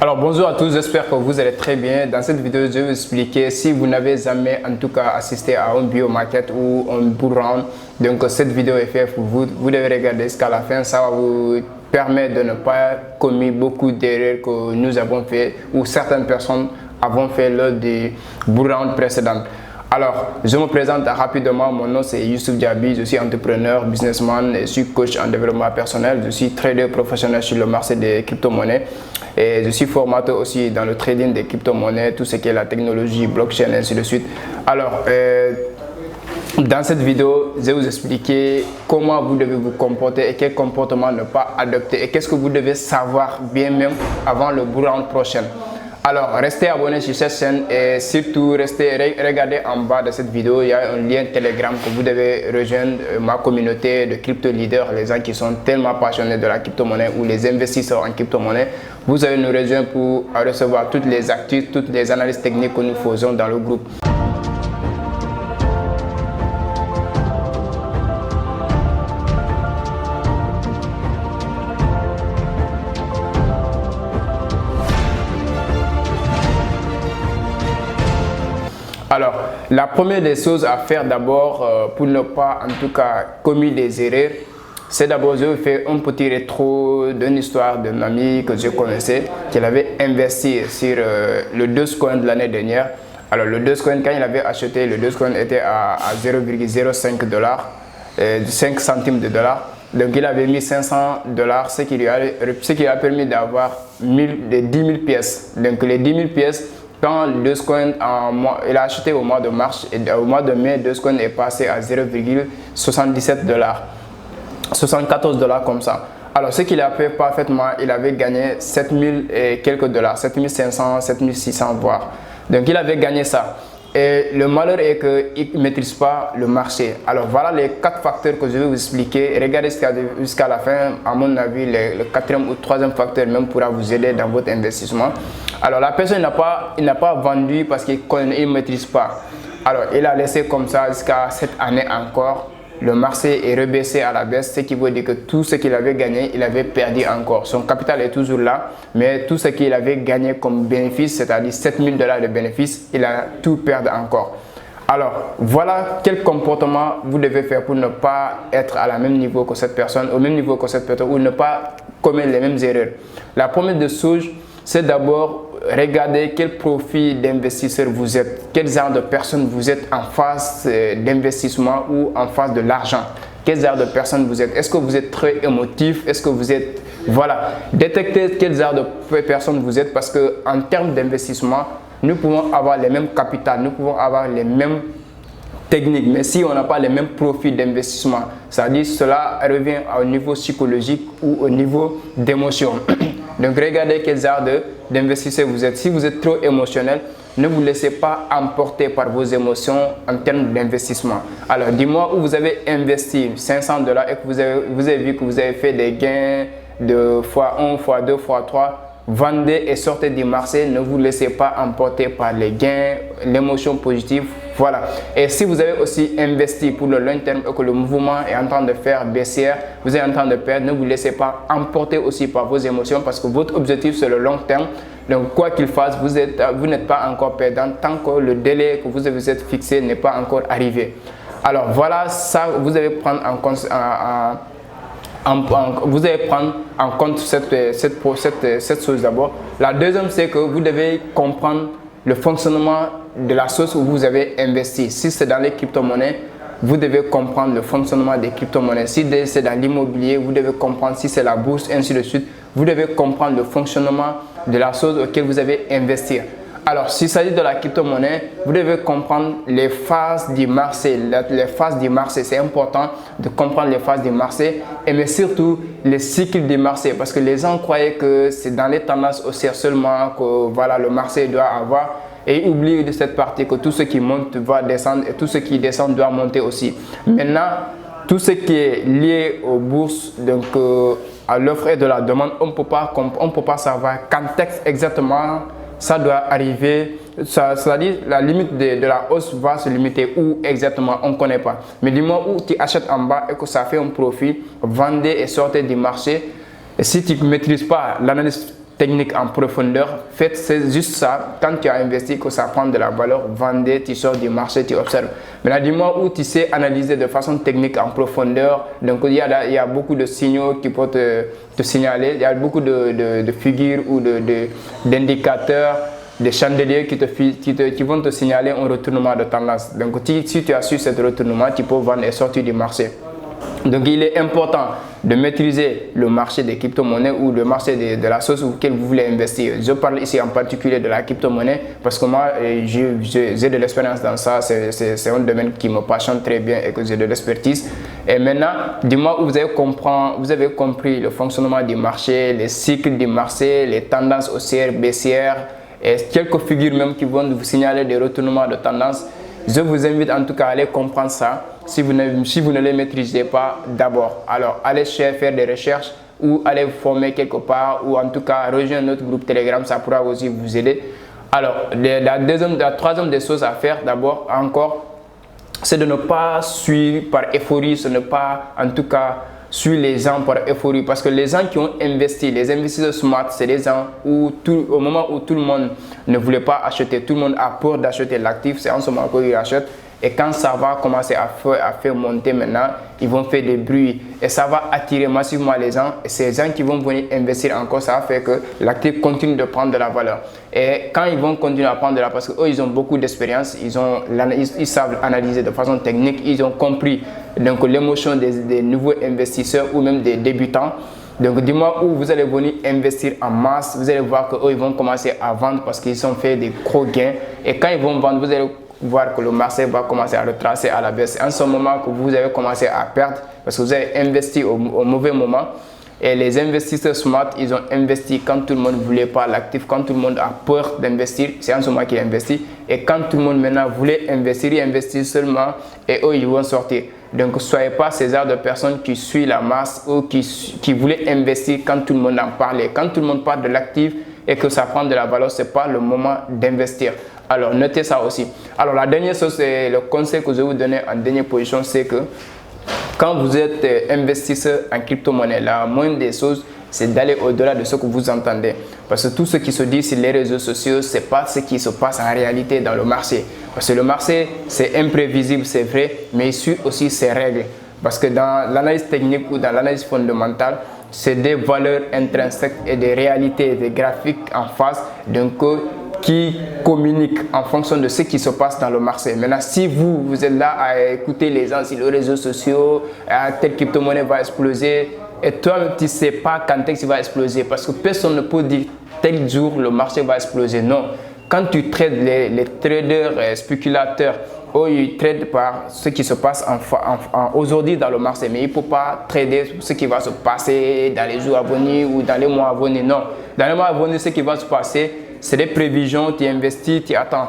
Alors bonjour à tous, j'espère que vous allez très bien. Dans cette vidéo, je vais vous expliquer si vous n'avez jamais en tout cas assisté à un biomarket ou un bull run. Donc cette vidéo est faite pour vous. Vous devez regarder jusqu'à la fin, ça va vous permettre de ne pas commettre beaucoup d'erreurs que nous avons fait ou certaines personnes avons fait lors des bull run précédentes. Alors, je me présente rapidement, mon nom c'est Youssouf Diaby, je suis entrepreneur, businessman, je suis coach en développement personnel, je suis trader professionnel sur le marché des crypto-monnaies et je suis formateur aussi dans le trading des crypto-monnaies, tout ce qui est la technologie, blockchain, ainsi de suite. Alors, dans cette vidéo, je vais vous expliquer comment vous devez vous comporter et quel comportement ne pas adopter et qu'est-ce que vous devez savoir bien même avant le bull run prochain. Alors, restez abonnés sur cette chaîne et surtout, regardez en bas de cette vidéo, il y a un lien Telegram que vous devez rejoindre ma communauté de crypto leaders, les gens qui sont tellement passionnés de la crypto-monnaie ou les investisseurs en crypto-monnaie. Vous allez nous rejoindre pour recevoir toutes les actus, toutes les analyses techniques que nous faisons dans le groupe. Alors, la première des choses à faire d'abord pour ne pas en tout cas commettre des erreurs, c'est d'abord je vais faire un petit rétro d'une histoire d'un ami que je connaissais, qui avait investi sur le Dogecoin de l'année dernière. Alors le Dogecoin, quand il avait acheté, le Dogecoin était à 0,05 $, 5 centimes de dollar. Donc il avait mis 500 $, ce qui lui a permis d'avoir 10 000 pièces. Donc les 10 000 pièces, quand le Dogecoin, il a acheté au mois de mars et au mois de mai, le Dogecoin est passé à 0,77 $, 74 $ comme ça. Alors ce qu'il a fait parfaitement, il avait gagné 7000 et quelques dollars, 7500, 7600 voire. Donc il avait gagné ça. Et le malheur est qu'il ne maîtrise pas le marché. Alors voilà les 4 facteurs que je vais vous expliquer. Regardez jusqu'à la fin. À mon avis, le 4e ou 3e facteur même pourra vous aider dans votre investissement. Alors la personne n'a pas vendu parce qu'il ne maîtrise pas. Alors il a laissé comme ça jusqu'à cette année encore. Le marché est rebaissé à la baisse, ce qui veut dire que tout ce qu'il avait gagné, il avait perdu encore. Son capital est toujours là, mais tout ce qu'il avait gagné comme bénéfice, c'est-à-dire 7000 $ de bénéfice, il a tout perdu encore. Alors, voilà quel comportement vous devez faire pour ne pas être à la même niveau que cette personne, au même niveau que cette personne, ou ne pas commettre les mêmes erreurs. La première des choses, c'est d'abord regardez quel profil d'investisseur vous êtes, quel genre de personne vous êtes en phase d'investissement ou en phase de l'argent. Quel genre de personne vous êtes? Est-ce que vous êtes très émotif? Est-ce que vous êtes... Voilà, détectez quel genre de personne vous êtes parce qu'en termes d'investissement, nous pouvons avoir les mêmes capitales, nous pouvons avoir les mêmes techniques, mais si on n'a pas les mêmes profils d'investissement, c'est-à-dire cela revient au niveau psychologique ou au niveau d'émotion. Donc regardez quel genre d'investisseur vous êtes. Si vous êtes trop émotionnel, ne vous laissez pas emporter par vos émotions en termes d'investissement. Alors dis-moi où vous avez investi 500 $ et que vous avez vu que vous avez fait des gains de x1, x2, x3. Vendez et sortez du marché, ne vous laissez pas emporter par les gains, l'émotion positive, voilà. Et si vous avez aussi investi pour le long terme et que le mouvement est en train de faire baissière, vous êtes en train de perdre, ne vous laissez pas emporter aussi par vos émotions parce que votre objectif c'est le long terme. Donc quoi qu'il fasse, vous n'êtes pas encore perdant tant que le délai que vous vous êtes fixé n'est pas encore arrivé. Alors voilà, ça vous devez prendre en compte. Vous allez prendre en compte cette chose d'abord. La deuxième, c'est que vous devez comprendre le fonctionnement de la source où vous avez investi. Si c'est dans les crypto-monnaies, vous devez comprendre le fonctionnement des crypto-monnaies. Si c'est dans l'immobilier, vous devez comprendre si c'est la bourse, ainsi de suite. Vous devez comprendre le fonctionnement de la source auquel vous avez investi. Alors, s'il s'agit de la crypto-monnaie, vous devez comprendre les phases du marché. Les phases du marché, c'est important de comprendre les phases du marché, mais surtout les cycles du marché. Parce que les gens croyaient que c'est dans les tendances haussières seulement que voilà, le marché doit avoir. Et ils oublient de cette partie que tout ce qui monte va descendre et tout ce qui descend doit monter aussi. Maintenant, tout ce qui est lié aux bourses, donc à l'offre et de la demande, on ne peut pas savoir quand exactement ça doit arriver, c'est-à-dire la limite de la hausse va se limiter où exactement, on ne connaît pas. Mais du moment où tu achètes en bas et que ça fait un profit, vendez et sortez du marché. Et si tu ne maîtrises pas l'analyse technique en profondeur. Faites c'est juste ça. Quand tu as investi, que ça prend de la valeur, vendez, tu sors du marché, tu observes. Maintenant, dis-moi où tu sais analyser de façon technique en profondeur. Donc, il y a beaucoup de signaux qui peuvent te signaler. Il y a beaucoup de figures ou d'indicateurs, des chandeliers qui vont te signaler un retournement de tendance. Donc, si tu as su ce retournement, tu peux vendre et sortir du marché. Donc, il est important de maîtriser le marché des crypto-monnaies ou le marché de la sauce auquel vous voulez investir. Je parle ici en particulier de la crypto-monnaie parce que moi, j'ai de l'expérience dans ça. C'est un domaine qui me passionne très bien et que j'ai de l'expertise. Et maintenant, dis-moi où vous avez compris le fonctionnement du marché, les cycles du marché, les tendances haussières, baissières et quelques figures même qui vont vous signaler des retournements de tendance. Je vous invite en tout cas à aller comprendre ça si vous ne les maîtrisez pas d'abord. Alors, allez faire des recherches ou allez vous former quelque part ou en tout cas rejoindre notre groupe Telegram, ça pourra aussi vous aider. Alors, la troisième des choses à faire d'abord encore, c'est de ne pas suivre par euphorie, ce n'est pas en tout cas suivre les gens par euphorie parce que les gens qui ont investi, les investisseurs smart, c'est des gens où au moment où tout le monde ne voulait pas acheter, tout le monde a peur d'acheter l'actif, c'est en ce moment qu'ils achètent. Et quand ça va commencer à faire monter maintenant, ils vont faire des bruits et ça va attirer massivement les gens. Et ces gens qui vont venir investir encore, ça va faire que l'actif continue de prendre de la valeur. Et quand ils vont continuer à prendre de la valeur, parce qu'eux, ils ont beaucoup d'expérience, ils savent analyser de façon technique, ils ont compris donc l'émotion des nouveaux investisseurs ou même des débutants. Donc, dis-moi où vous allez venir investir en masse, vous allez voir qu'eux, ils vont commencer à vendre parce qu'ils ont fait des gros gains. Et quand ils vont vendre, vous allez voir que le marché va commencer à retracer à la baisse. En ce moment que vous avez commencé à perdre parce que vous avez investi au mauvais moment. Et les investisseurs smart, ils ont investi quand tout le monde ne voulait pas l'actif, quand tout le monde a peur d'investir, c'est en ce moment qu'ils investissent. Et quand tout le monde maintenant voulait investir, ils investissent seulement et eux, ils vont sortir. Donc, ne soyez pas ces genres de personnes qui suivent la masse ou qui voulaient investir quand tout le monde en parlait. Quand tout le monde parle de l'actif et que ça prend de la valeur, ce n'est pas le moment d'investir. Alors, notez ça aussi. Alors, la dernière chose, c'est le conseil que je vais vous donner en dernière position, c'est que quand vous êtes investisseur en crypto-monnaie, la moindre des choses, c'est d'aller au-delà de ce que vous entendez. Parce que tout ce qui se dit sur les réseaux sociaux, ce n'est pas ce qui se passe en réalité dans le marché. Parce que le marché, c'est imprévisible, c'est vrai, mais il suit aussi ses règles. Parce que dans l'analyse technique ou dans l'analyse fondamentale, c'est des valeurs intrinsèques et des réalités, des graphiques en face d'un code qui communiquent en fonction de ce qui se passe dans le marché. Maintenant, si vous êtes là à écouter les gens sur les réseaux sociaux, telle crypto-monnaie va exploser, et toi, tu ne sais pas quand est-ce qu'il va exploser, parce que personne ne peut dire tel jour le marché va exploser. Non. Quand tu trades les traders spéculateurs, ils tradent par ce qui se passe aujourd'hui dans le marché, mais il ne faut pas trader ce qui va se passer dans les jours à venir ou dans les mois à venir. Non. Dans les mois à venir, ce qui va se passer, c'est des prévisions, tu investis, tu attends.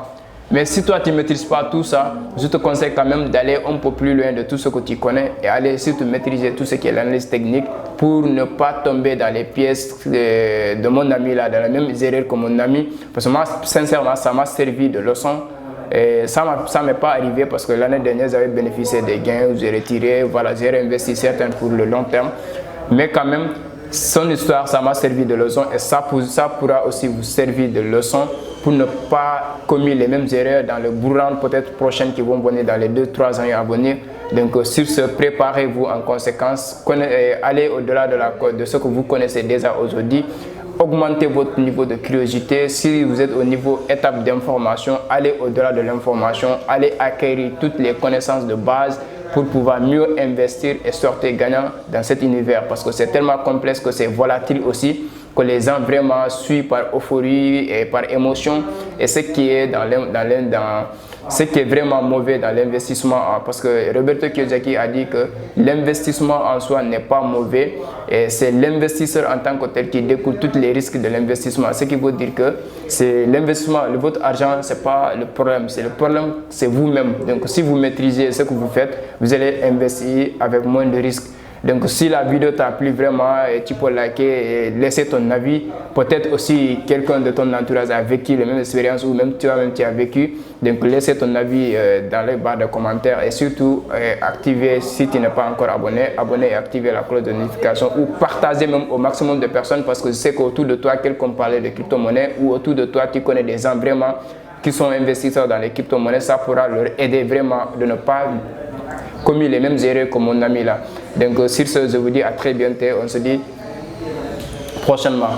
Mais si toi, tu ne maîtrises pas tout ça, je te conseille quand même d'aller un peu plus loin de tout ce que tu connais et aller surtout maîtriser tout ce qui est l'analyse technique pour ne pas tomber dans les pièces de mon ami, là, dans la même erreur que mon ami. Parce que moi, sincèrement, ça m'a servi de leçon. Et ça ne m'est pas arrivé parce que l'année dernière, j'avais bénéficié des gains, j'ai retiré, voilà, j'ai réinvesti certains pour le long terme. Mais quand même, son histoire, ça m'a servi de leçon et ça pourra aussi vous servir de leçon pour ne pas commettre les mêmes erreurs dans le bourran peut-être prochaines qui vont venir dans les 2-3 ans à venir. Donc sur ce, préparez-vous en conséquence, allez au-delà de ce que vous connaissez déjà aujourd'hui. Augmentez votre niveau de curiosité. Si vous êtes au niveau étape d'information, allez au-delà de l'information, allez acquérir toutes les connaissances de base pour pouvoir mieux investir et sortir gagnant dans cet univers. Parce que c'est tellement complexe que c'est volatile aussi, que les gens vraiment suivent par euphorie et par émotion. Et ce qui est ce qui est vraiment mauvais dans l'investissement, parce que Roberto Kiyosaki a dit que l'investissement en soi n'est pas mauvais, et c'est l'investisseur en tant que tel qui découle tous les risques de l'investissement. Ce qui veut dire que c'est l'investissement, votre argent, c'est pas le problème, c'est vous-même. Donc si vous maîtrisez ce que vous faites, vous allez investir avec moins de risques. Donc si la vidéo t'a plu vraiment, tu peux liker et laisser ton avis. Peut-être aussi quelqu'un de ton entourage a vécu la même expérience ou même tu as vécu. Donc laissez ton avis dans les barres de commentaires et surtout activez, si tu n'es pas encore abonné, abonnez et activez la cloche de notification ou partagez même au maximum de personnes parce que je sais qu'autour de toi, quelqu'un parlait de crypto-monnaie ou autour de toi, tu connais des gens vraiment qui sont investisseurs dans les crypto-monnaies. Ça pourra leur aider vraiment de ne pas commis les mêmes erreurs que mon ami là. Donc sur ce, je vous dis à très bientôt. On se dit prochainement.